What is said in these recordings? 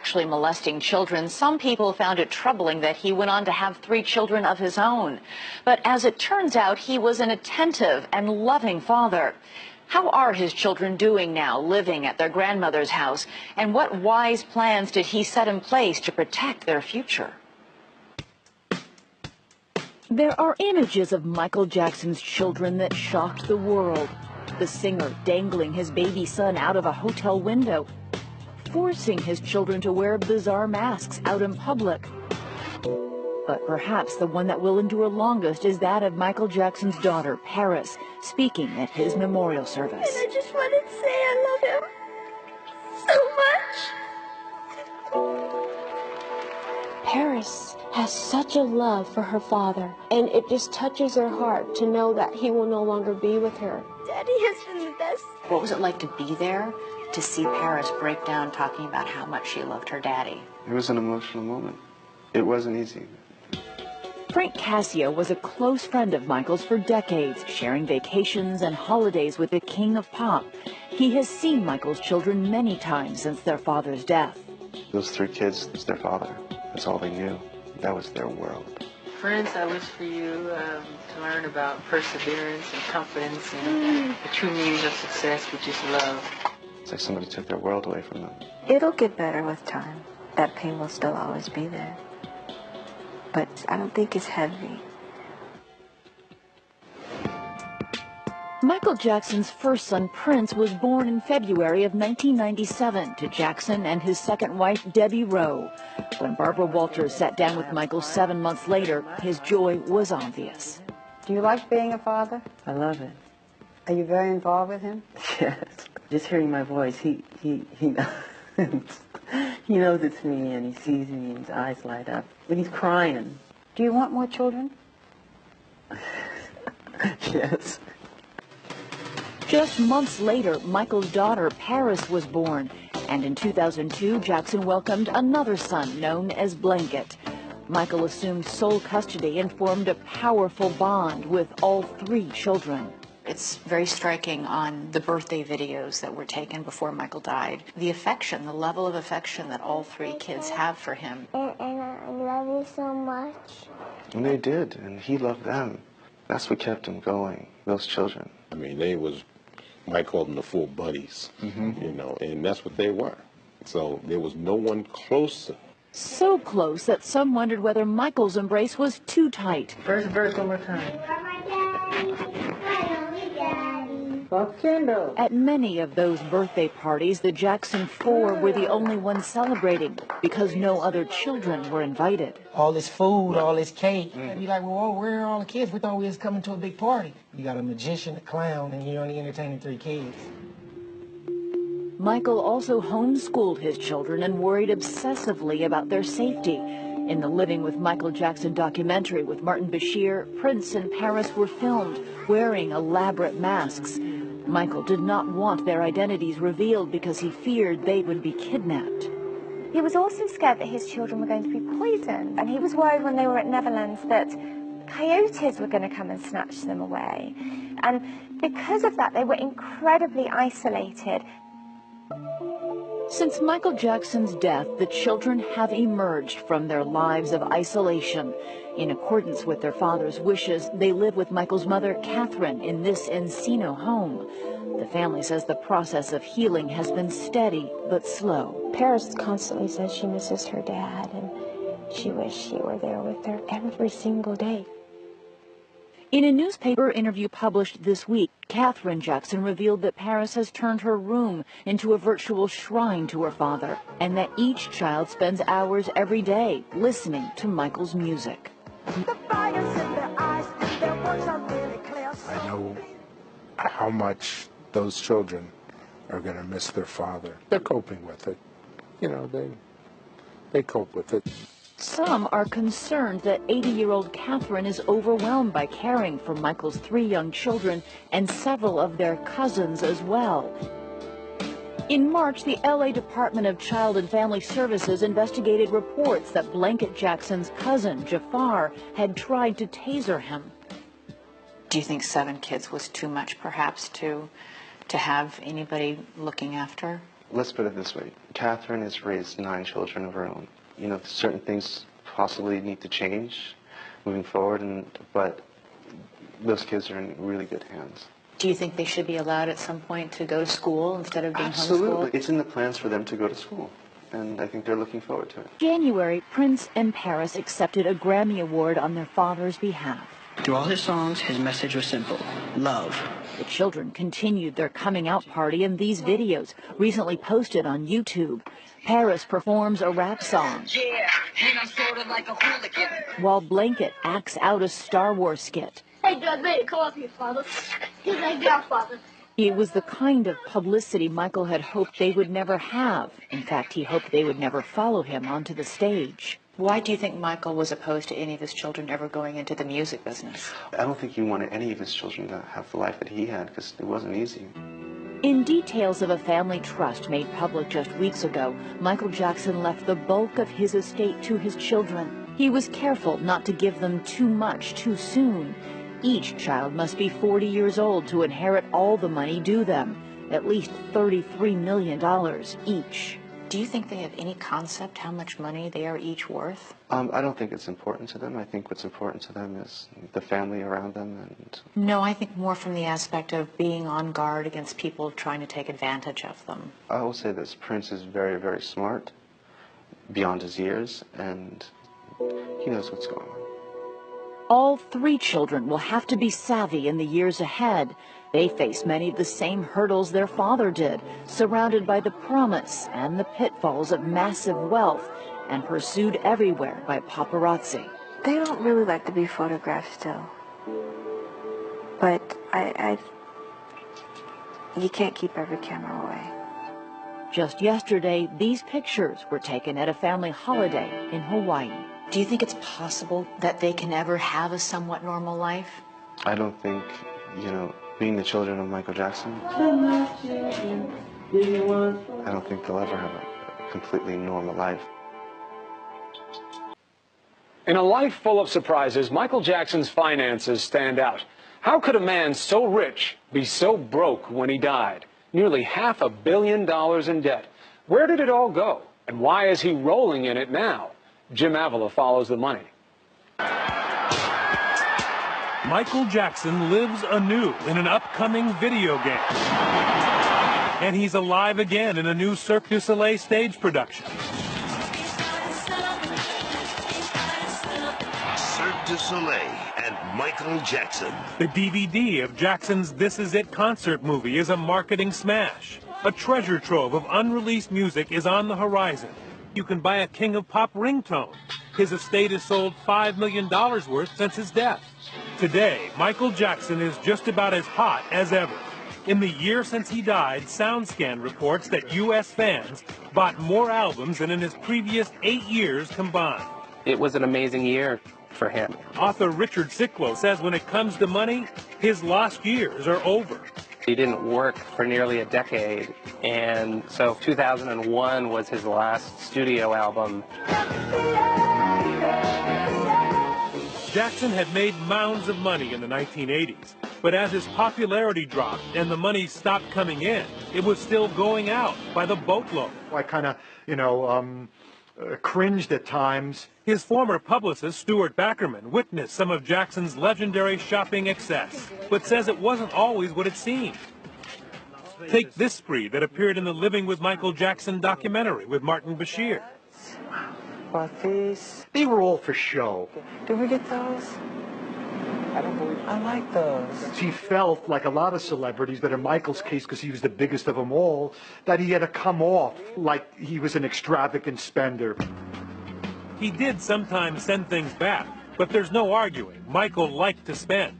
sexually molesting children, some people found it troubling that he went on to have 3 children of his own. But as it turns out, he was an attentive and loving father. How are his children doing now, living at their grandmother's house? And what wise plans did he set in place to protect their future? There are images of Michael Jackson's children that shocked the world. The singer dangling his baby son out of a hotel window, forcing his children to wear bizarre masks out in public. But perhaps the one that will endure longest is that of Michael Jackson's daughter, Paris, speaking at his memorial service. And I just wanted to say I love him so much. Paris has such a love for her father, and it just touches her heart to know that he will no longer be with her. Daddy has been the best. What was it like to be there, to see Paris break down talking about how much she loved her daddy? It was an emotional moment. It wasn't easy. Frank Cassio was a close friend of Michael's for decades, sharing vacations and holidays with the king of pop. He has seen Michael's children many times since their father's death. Those 3 kids, it's their father. That's all they knew. That was their world. Friends, I wish for you to learn about perseverance and confidence and the true meaning of success, which is love. It's like somebody took their world away from them. It'll get better with time. That pain will still always be there. But I don't think it's heavy. Michael Jackson's first son, Prince, was born in February of 1997 to Jackson and his second wife, Debbie Rowe. When Barbara Walters sat down with Michael 7 months later, his joy was obvious. Do you like being a father? I love it. Are you very involved with him? Yes. Just hearing my voice, he knows. He knows it's me, and he sees me, and his eyes light up. When he's crying. Do you want more children? Yes. Just months later, Michael's daughter, Paris, was born. And in 2002, Jackson welcomed another son known as Blanket. Michael assumed sole custody and formed a powerful bond with all 3 children. It's very striking on the birthday videos that were taken before Michael died. The affection, the level of affection that all 3 kids have for him. And I love you so much. And they did, and he loved them. That's what kept him going, those children. I mean, Mike called them the 4 buddies, you know, and that's what they were. So there was no one closer. So close that some wondered whether Michael's embrace was too tight. First verse one more time. At many of those birthday parties, the Jackson 4 were the only ones celebrating because no other children were invited. All this food, all this cake. And you're like, well, where are all the kids? We thought we was coming to a big party. You got a magician, a clown, and you're only entertaining 3 kids. Michael also homeschooled his children and worried obsessively about their safety. In the Living with Michael Jackson documentary with Martin Bashir, Prince and Paris were filmed wearing elaborate masks. Michael did not want their identities revealed because he feared they would be kidnapped. He was also scared that his children were going to be poisoned. And he was worried when they were at Netherlands that coyotes were going to come and snatch them away. And because of that, they were incredibly isolated. Since Michael Jackson's death, the children have emerged from their lives of isolation. In accordance with their father's wishes, they live with Michael's mother, Catherine, in this Encino home. The family says the process of healing has been steady but slow. Paris constantly says she misses her dad, and she wished he were there with her every single day. In a newspaper interview published this week, Catherine Jackson revealed that Paris has turned her room into a virtual shrine to her father, and that each child spends hours every day listening to Michael's music. I know how much those children are going to miss their father. They're coping with it. You know, they cope with it. Some are concerned that 80-year-old Catherine is overwhelmed by caring for Michael's 3 young children and several of their cousins as well. In March, the LA Department of Child and Family Services investigated reports that Blanket Jackson's cousin, Jafar, had tried to taser him. Do you think 7 kids was too much, perhaps, to have anybody looking after? let's put it this way. Catherine has raised 9 children of her own. You know, certain things possibly need to change moving forward, but those kids are in really good hands. Do you think they should be allowed at some point to go to school instead of being Absolutely. homeschooled? It's in the plans for them to go to school, and I think they're looking forward to it. January, Prince and Paris accepted a Grammy Award on their father's behalf. Through all his songs, his message was simple: love. The children continued their coming out party in these videos, recently posted on YouTube. Paris performs a rap song, Yeah, and I'm sort of like a hooligan. while Blanket acts out a Star Wars skit. Hey, Dad, they call me father. He's my godfather. It was the kind of publicity Michael had hoped they would never have. In fact, he hoped they would never follow him onto the stage. Why do you think Michael was opposed to any of his children ever going into the music business? I don't think he wanted any of his children to have the life that he had, because it wasn't easy. In details of a family trust made public just weeks ago, Michael Jackson left the bulk of his estate to his children. He was careful not to give them too much too soon. Each child must be 40 years old to inherit all the money due them, at least $33 million each. Do you think they have any concept how much money they are each worth? I don't think it's important to them. I think what's important to them is the family around them. And No, I think more from the aspect of being on guard against people trying to take advantage of them. I will say this: Prince is very, very smart, beyond his years, and he knows what's going on. All 3 children will have to be savvy in the years ahead. They face many of the same hurdles their father did, surrounded by the promise and the pitfalls of massive wealth, and pursued everywhere by paparazzi. They don't really like to be photographed still. But you can't keep every camera away. Just yesterday, these pictures were taken at a family holiday in Hawaii. Do you think it's possible that they can ever have a somewhat normal life? I don't think, being the children of Michael Jackson, I don't think they'll ever have a completely normal life. In a life full of surprises, Michael Jackson's finances stand out. How could a man so rich be so broke when he died? Nearly $500 million in debt. Where did it all go? And why is he rolling in it now? Jim Avila follows the money. Michael Jackson lives anew in an upcoming video game. And he's alive again in a new Cirque du Soleil stage production. Cirque du Soleil and Michael Jackson. The DVD of Jackson's This Is It concert movie is a marketing smash. A treasure trove of unreleased music is on the horizon. You can buy a King of Pop ringtone. His estate has sold $5 million worth since his death. Today, Michael Jackson is just about as hot as ever. In the year since he died, SoundScan reports that U.S. fans bought more albums than in his previous 8 years combined. It was an amazing year for him. Author Richard Sicklow says when it comes to money, his lost years are over. He didn't work for nearly a decade, and so 2001 was his last studio album. Jackson had made mounds of money in the 1980s, but as his popularity dropped and the money stopped coming in, it was still going out by the boatload. I kind of, cringed at times. His former publicist, Stuart Backerman, witnessed some of Jackson's legendary shopping excess, but says it wasn't always what it seemed. Take this spree that appeared in the Living with Michael Jackson documentary with Martin Bashir. What these? They were all for show. Did we get those? I like those. He felt, like a lot of celebrities, but in Michael's case, because he was the biggest of them all, that he had to come off like he was an extravagant spender. He did sometimes send things back, but there's no arguing. Michael liked to spend.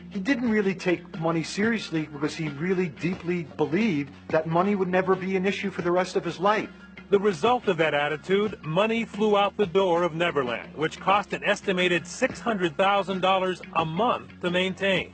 He didn't really take money seriously because he really deeply believed that money would never be an issue for the rest of his life. The result of that attitude, money flew out the door of Neverland, which cost an estimated $600,000 a month to maintain.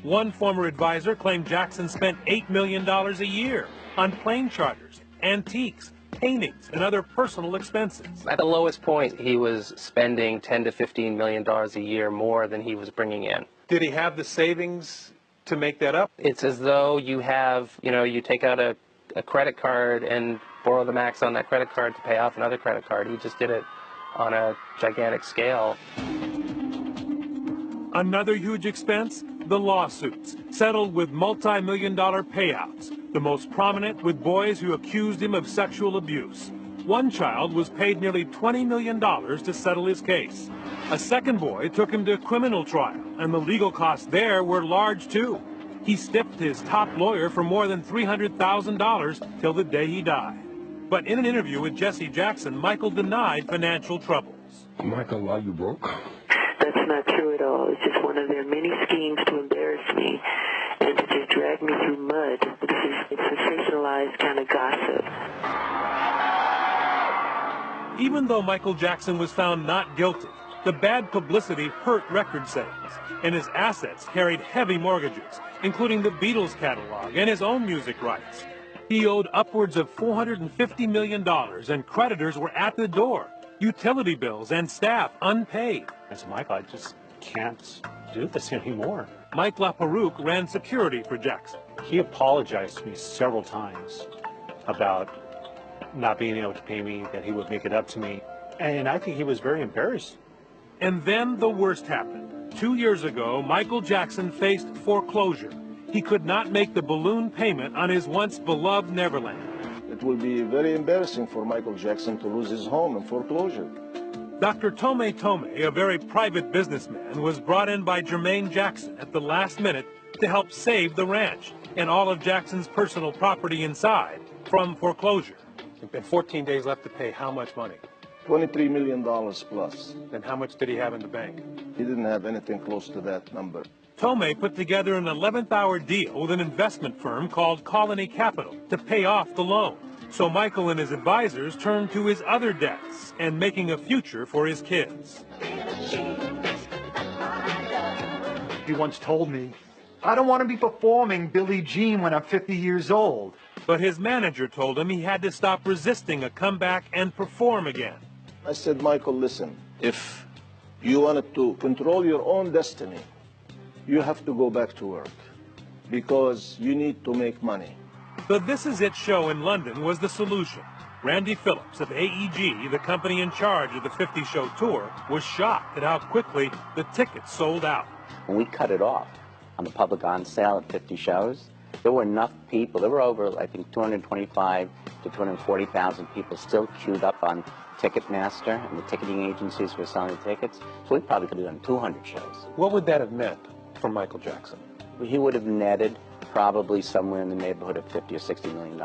One former advisor claimed Jackson spent $8 million a year on plane charters, antiques, paintings, and other personal expenses. At the lowest point, he was spending $10 to $15 million a year more than he was bringing in. Did he have the savings to make that up? It's as though you have, you take out a a credit card and borrow the max on that credit card to pay off another credit card. He just did it on a gigantic scale. Another huge expense, the lawsuits, settled with multi-million-dollar payouts, the most prominent with boys who accused him of sexual abuse. One child was paid nearly $20 million to settle his case. A second boy took him to criminal trial, and the legal costs there were large too. He stiffed his top lawyer for more than $300,000 till the day he died. But in an interview with Jesse Jackson, Michael denied financial troubles. Michael, are you broke? That's not true at all. It's just one of their many schemes to embarrass me and to just drag me through mud. This is sensationalized kind of gossip. Even though Michael Jackson was found not guilty, the bad publicity hurt record sales, and his assets carried heavy mortgages, including the Beatles catalog and his own music rights. He owed upwards of $450 million, and creditors were at the door. Utility bills and staff unpaid. As Michael, I just can't do this anymore. Mike LaPerouse ran security for Jackson. He apologized to me several times about not being able to pay me, that he would make it up to me. And I think he was very embarrassed. And then the worst happened. 2 years ago, Michael Jackson faced foreclosure. He could not make the balloon payment on his once beloved Neverland. It will be very embarrassing for Michael Jackson to lose his home in foreclosure. Dr. Tomei Tomei, a very private businessman, was brought in by Jermaine Jackson at the last minute to help save the ranch and all of Jackson's personal property inside from foreclosure. And 14 days left to pay how much money? $23 million plus. Then how much did he have in the bank? He didn't have anything close to that number. Tomei put together an 11th-hour deal with an investment firm called Colony Capital to pay off the loan. So Michael and his advisors turned to his other debts and making a future for his kids. He once told me, I don't want to be performing Billie Jean when I'm 50 years old. But his manager told him he had to stop resisting a comeback and perform again. I said, Michael, listen, if you wanted to control your own destiny, you have to go back to work because you need to make money. The This Is It show in London was the solution. Randy Phillips of AEG, the company in charge of the 50 show tour, was shocked at how quickly the tickets sold out. When we cut it off on the public on sale at 50 shows, there were enough people. There were over, I think, 225 to 240,000 people still queued up on Ticketmaster, and the ticketing agencies were selling tickets. So we probably could have done 200 shows. What would that have meant for Michael Jackson? He would have netted probably somewhere in the neighborhood of $50 or $60 million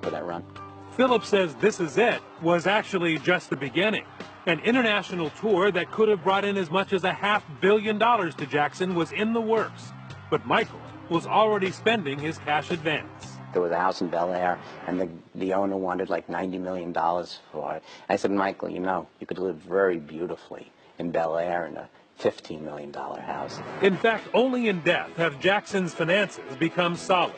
for that run. Phillips says This Is It was actually just the beginning. An international tour that could have brought in as much as $500 million to Jackson was in the works. But Michael was already spending his cash advance. There was a house in Bel Air, and the owner wanted like $90 million for it. I said, Michael, you know, you could live very beautifully in Bel Air in a $15 million house. In fact, only in death have Jackson's finances become solid.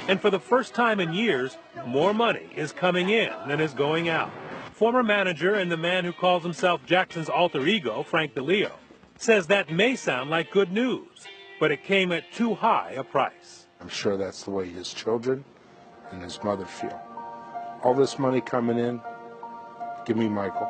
And for the first time in years, more money is coming in than is going out. Former manager and the man who calls himself Jackson's alter ego, Frank DeLeo, says that may sound like good news, but it came at too high a price. I'm sure that's the way his children and his mother feel. All this money coming in, give me Michael.